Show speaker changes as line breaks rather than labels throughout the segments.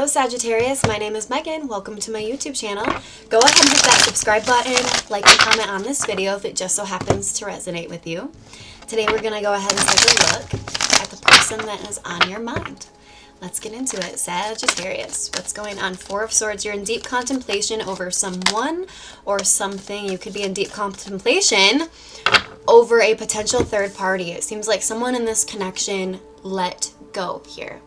Hello Sagittarius, my name is Megan. Welcome to my YouTube channel. Go ahead and hit that subscribe button, like and comment on this video if it just so happens to resonate with you. Today we're going to go ahead and take a look at the person that is on your mind. Let's get into it. Sagittarius, what's going on? Four of Swords, you're in deep contemplation over someone or something. You could be in deep contemplation over a potential third party. It seems like someone in this connection let go here.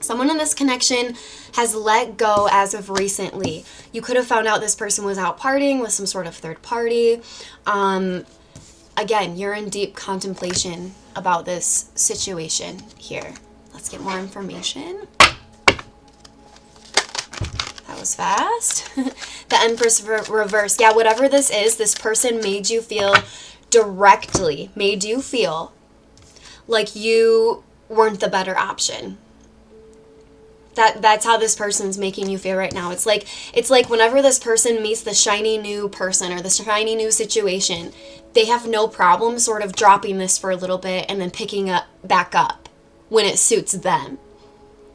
Someone in this connection has let go as of recently. You could have found out this person was out partying with some sort of third party. Again, you're in deep contemplation about this situation here. Let's get more information. That was fast. The Empress reverse. Yeah, whatever this is, this person made you feel directly, made you feel like you weren't the better option. That's how this person's making you feel right now. It's like whenever this person meets the shiny new person or the shiny new situation, they have no problem sort of dropping this for a little bit and then picking up back up when it suits them.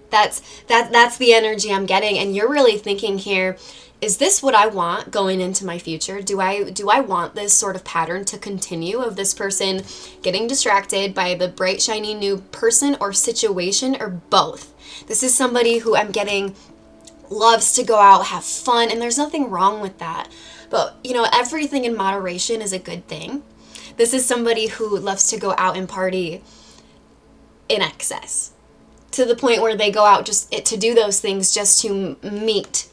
That's the energy I'm getting, and you're really thinking here, is this what I want going into my future? Do I want this sort of pattern to continue of this person getting distracted by the bright shiny new person or situation, or both? This is somebody who I'm getting loves to go out, have fun, and there's nothing wrong with that. But, you know, everything in moderation is a good thing. This is somebody who loves to go out and party in excess, to the point where they go out just to do those things just to meet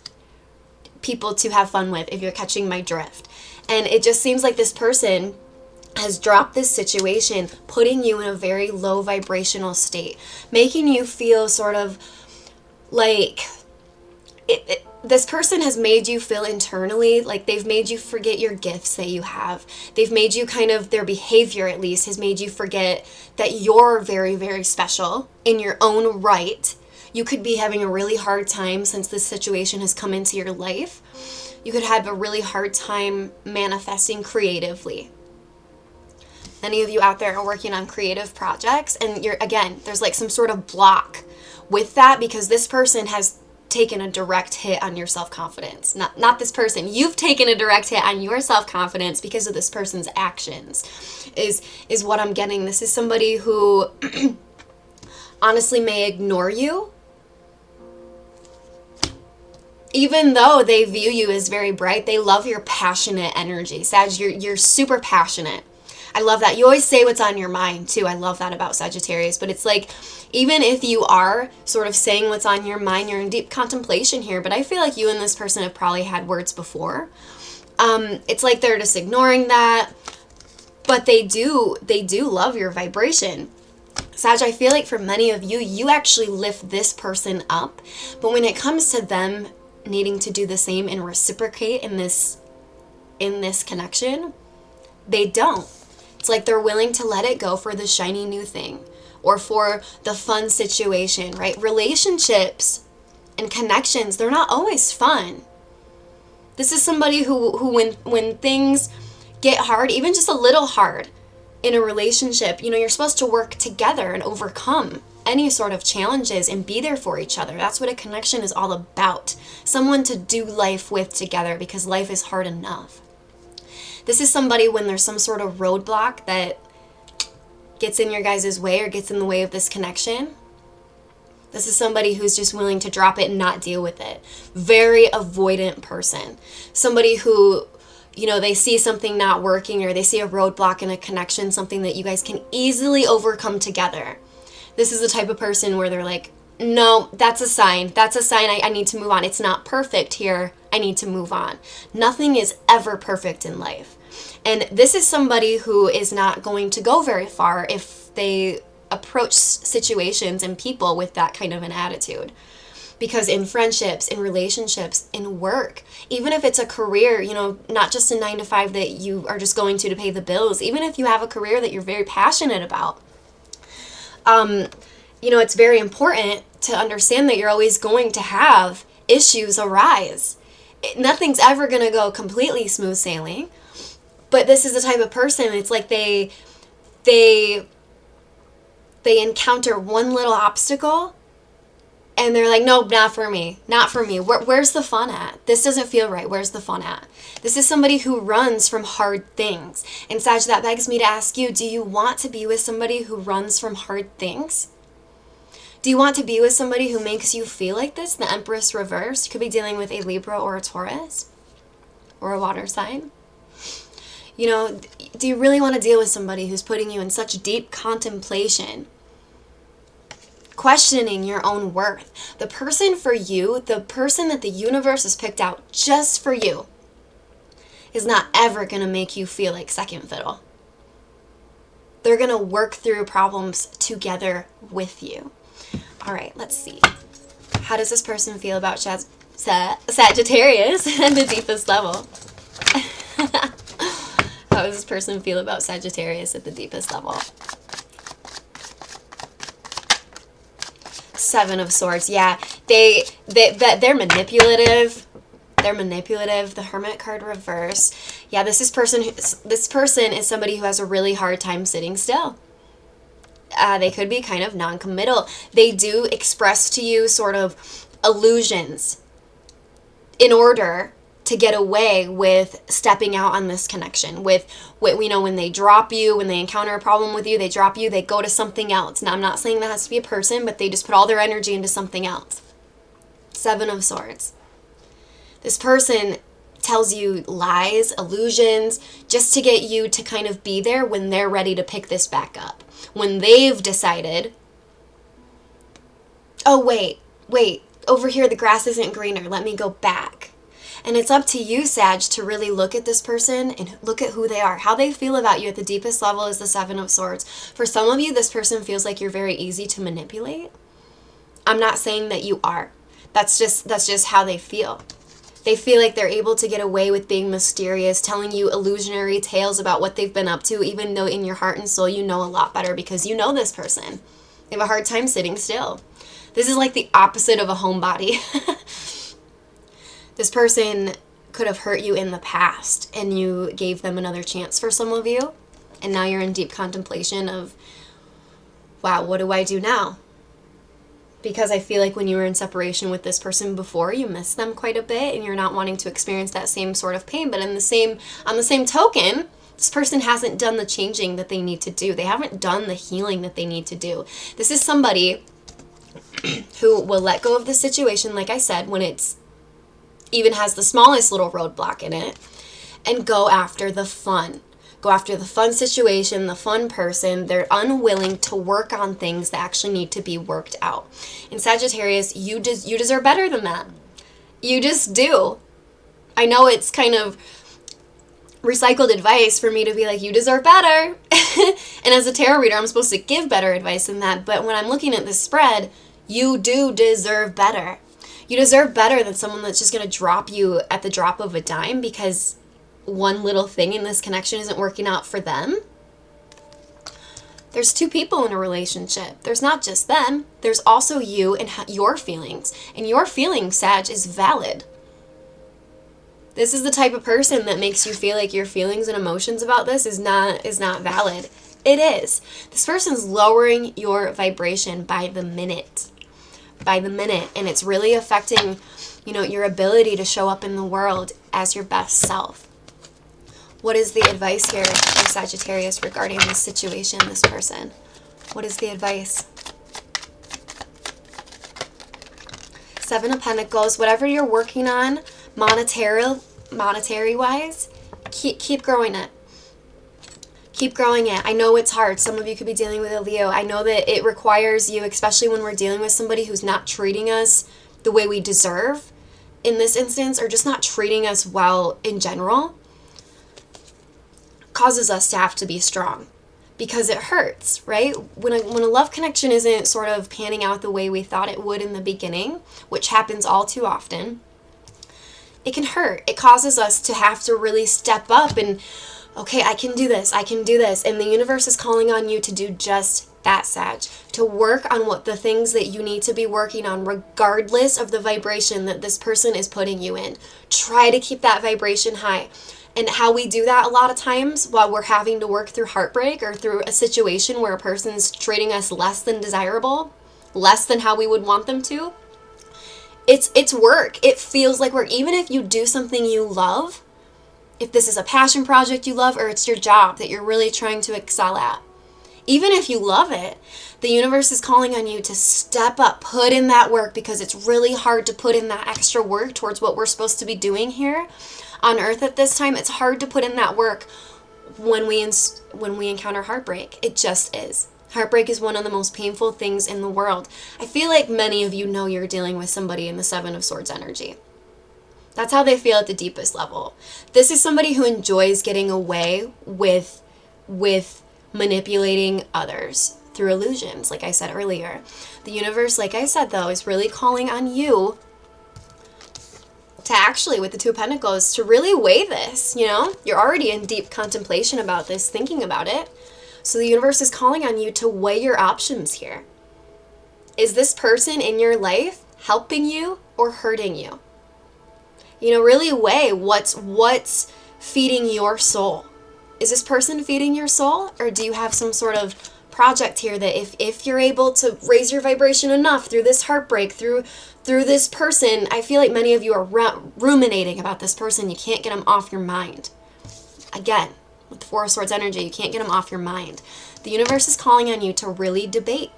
people to have fun with, if you're catching my drift. And it just seems like this person has dropped this situation, putting you in a very low vibrational state, making you feel sort of like this person has made you feel internally like they've made you forget your gifts that you have. They've made you kind of, their behavior at least has made you forget that you're very, very special in your own right. You could be having a really hard time since this situation has come into your life. You could have a really hard time manifesting creatively. Many of you out there are working on creative projects, and there's like some sort of block with that because this person has taken a direct hit on your self-confidence. Not this person. You've taken a direct hit on your self-confidence because of this person's actions is what I'm getting. This is somebody who honestly may ignore you, even though they view you as very bright. They love your passionate energy. Sag, you're super passionate. I love that. You always say what's on your mind too. I love that about Sagittarius. But it's like, even if you are sort of saying what's on your mind, you're in deep contemplation here. But I feel like you and this person have probably had words before. It's like they're just ignoring that. But they do love your vibration. Sag, I feel like for many of you, you actually lift this person up. But when it comes to them needing to do the same and reciprocate in this connection, they don't. It's like they're willing to let it go for the shiny new thing or for the fun situation, right? Relationships and connections, they're not always fun. This is somebody who when things get hard, even just a little hard in a relationship, you know, you're supposed to work together and overcome any sort of challenges and be there for each other. That's what a connection is all about. Someone to do life with together, because life is hard enough. This is somebody when there's some sort of roadblock that gets in your guys' way or gets in the way of this connection. This is somebody who's just willing to drop it and not deal with it. Very avoidant person. Somebody who, you know, they see something not working or they see a roadblock in a connection, something that you guys can easily overcome together. This is the type of person where they're like, no, that's a sign. That's a sign I need to move on. It's not perfect here. I need to move on. Nothing is ever perfect in life. And this is somebody who is not going to go very far if they approach situations and people with that kind of an attitude. Because in friendships, in relationships, in work, even if it's a career, you know, not just a 9-to-5 that you are just going to pay the bills, even if you have a career that you're very passionate about, you know, it's very important to understand that you're always going to have issues arise. Nothing's ever going to go completely smooth sailing. But this is the type of person, it's like they encounter one little obstacle And they're like, nope, not for me. Not for me. Where's the fun at? This doesn't feel right. Where's the fun at? This is somebody who runs from hard things. And Sag, that begs me to ask you, do you want to be with somebody who runs from hard things? Do you want to be with somebody who makes you feel like this? The Empress reversed. You could be dealing with a Libra or a Taurus or a water sign. You know, do you really want to deal with somebody who's putting you in such deep contemplation, questioning your own worth? The person for you, the person that the universe has picked out just for you, is not ever going to make you feel like second fiddle. They're going to work through problems together with you. All right, let's see. How does this person feel about Sagittarius at the deepest level? How does this person feel about Sagittarius at the deepest level? Seven of Swords. Yeah, they're manipulative. They're manipulative. The Hermit card reverse. Yeah, this person is somebody who has a really hard time sitting still. They could be kind of non-committal. They do express to you sort of illusions in order to get away with stepping out on this connection. With we know, when they drop you, when they encounter a problem with you, they drop you, they go to something else. Now, I'm not saying that has to be a person, but they just put all their energy into something else. Seven of Swords. This person tells you lies, illusions, just to get you to kind of be there when they're ready to pick this back up. When they've decided, oh, wait, over here the grass isn't greener, let me go back. And it's up to you, Sag, to really look at this person and look at who they are. How they feel about you at the deepest level is the Seven of Swords. For some of you, this person feels like you're very easy to manipulate. I'm not saying that you are. That's just how they feel. They feel like they're able to get away with being mysterious, telling you illusionary tales about what they've been up to, even though in your heart and soul you know a lot better because you know this person. They have a hard time sitting still. This is like the opposite of a homebody. This person could have hurt you in the past and you gave them another chance, for some of you. And now you're in deep contemplation of, wow, what do I do now? Because I feel like when you were in separation with this person before, you missed them quite a bit and you're not wanting to experience that same sort of pain. But on the same token, this person hasn't done the changing that they need to do. They haven't done the healing that they need to do. This is somebody who will let go of the situation, like I said, when it's even has the smallest little roadblock in it, and go after the fun. Go after the fun situation, the fun person. They're unwilling to work on things that actually need to be worked out. In Sagittarius, you deserve better than that. You just do. I know it's kind of recycled advice for me to be like, you deserve better. And as a tarot reader, I'm supposed to give better advice than that. But when I'm looking at this spread, you do deserve better. You deserve better than someone that's just going to drop you at the drop of a dime because one little thing in this connection isn't working out for them. There's two people in a relationship. There's not just them. There's also you and your feelings. And your feelings, Sag, is valid. This is the type of person that makes you feel like your feelings and emotions about this is not valid. It is. This person's lowering your vibration by the minute. And it's really affecting, your ability to show up in the world as your best self. What is the advice here for Sagittarius regarding this situation, this person? What is the advice? Seven of Pentacles. Whatever you're working on, monetary-wise, keep growing it. Keep growing it. I know it's hard. Some of you could be dealing with a Leo. I know that it requires you, especially when we're dealing with somebody who's not treating us the way we deserve in this instance, or just not treating us well in general, causes us to have to be strong because it hurts, right? When a love connection isn't sort of panning out the way we thought it would in the beginning, which happens all too often, it can hurt. It causes us to have to really step up and, okay, I can do this. And the universe is calling on you to do just that, Sag. To work on what the things that you need to be working on, regardless of the vibration that this person is putting you in. Try to keep that vibration high. And how we do that a lot of times while we're having to work through heartbreak or through a situation where a person's treating us less than desirable, less than how we would want them to, It's work. It feels like work. Even if you do something you love, if this is a passion project you love, or it's your job that you're really trying to excel at, even if you love it, the universe is calling on you to step up, put in that work, because it's really hard to put in that extra work towards what we're supposed to be doing here on earth at this time. It's hard to put in that work when we encounter heartbreak. It just is. Heartbreak is one of the most painful things in the world. I feel like many of you know you're dealing with somebody in the Seven of Swords energy. That's how they feel at the deepest level. This is somebody who enjoys getting away with manipulating others through illusions, like I said earlier. The universe, like I said though, is really calling on you to actually, with the Two of Pentacles, to really weigh this, you know? You're already in deep contemplation about this, thinking about it. So the universe is calling on you to weigh your options here. Is this person in your life helping you or hurting you? You know, really weigh what's feeding your soul. Is this person feeding your soul, or do you have some sort of project here that if you're able to raise your vibration enough through this heartbreak, through this person, I feel like many of you are ruminating about this person. You can't get them off your mind. Again, with the Four of Swords energy, you can't get them off your mind. The universe is calling on you to really debate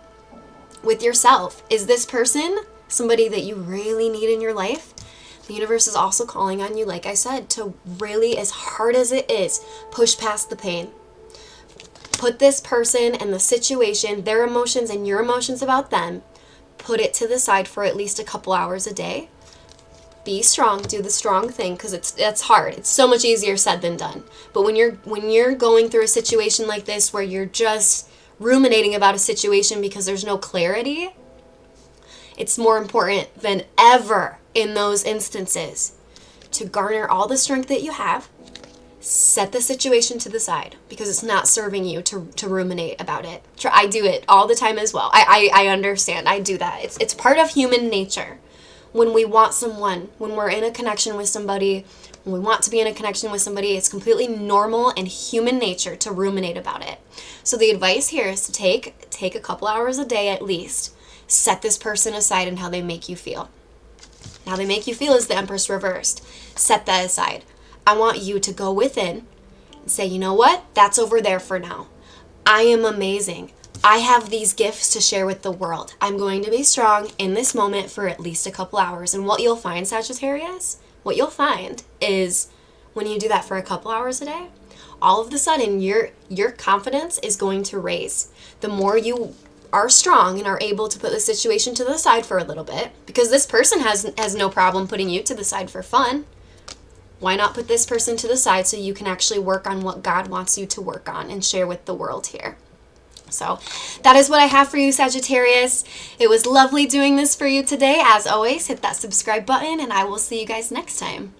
with yourself. Is this person somebody that you really need in your life? The universe is also calling on you, like I said, to really, as hard as it is, push past the pain. Put this person and the situation, their emotions and your emotions about them, put it to the side for at least a couple hours a day. Be strong, do the strong thing, because it's hard. It's so much easier said than done. But when you're going through a situation like this where you're just ruminating about a situation because there's no clarity, it's more important than ever in those instances to garner all the strength that you have, set the situation to the side, because it's not serving you to ruminate about it. I do it all the time as well. I understand. I do that. It's part of human nature. When we want someone, when we're in a connection with somebody, when we want to be in a connection with somebody, it's completely normal and human nature to ruminate about it. So the advice here is to take a couple hours a day at least. Set this person aside and how they make you feel. How they make you feel is the Empress reversed. Set that aside. I want you to go within and say, you know what? That's over there for now. I am amazing. I have these gifts to share with the world. I'm going to be strong in this moment for at least a couple hours. And what you'll find, Sagittarius, what you'll find is when you do that for a couple hours a day, all of a sudden your confidence is going to raise. The more you are strong and are able to put the situation to the side for a little bit, because this person has no problem putting you to the side for fun. Why not put this person to the side so you can actually work on what God wants you to work on and share with the world here? So that is what I have for you, Sagittarius. It was lovely doing this for you today. As always, hit that subscribe button and I will see you guys next time.